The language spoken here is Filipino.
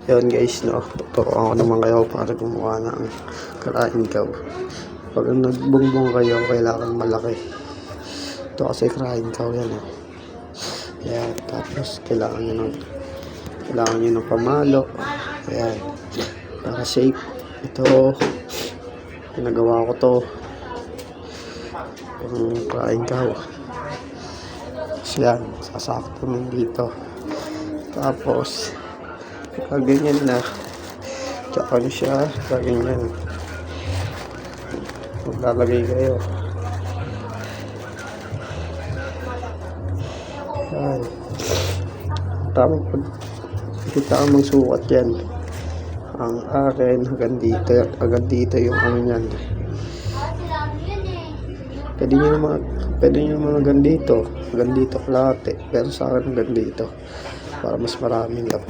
Yun guys, no, tuturuan ko naman kayo para gumawa ng karaing cow. Pag nagbungbong kayo, kailangan malaki. Ito kasi karaing cow yan, eh. Ayan, tapos kailangan nyo ng pamalo. Ayan, para safe. Ito, pinagawa ko to yung karaing cow. So yan, sasakto mo dito. Tapos ganyan na, tsaka nyo siya ganyan, maglalagay kayo. Yan, tamang tamang sukat yan. Ang akin hanggang dito yung ano yan. Pwede nyo naman hanggang dito kalahati, pero sa akin hanggang dito para mas maraming lang.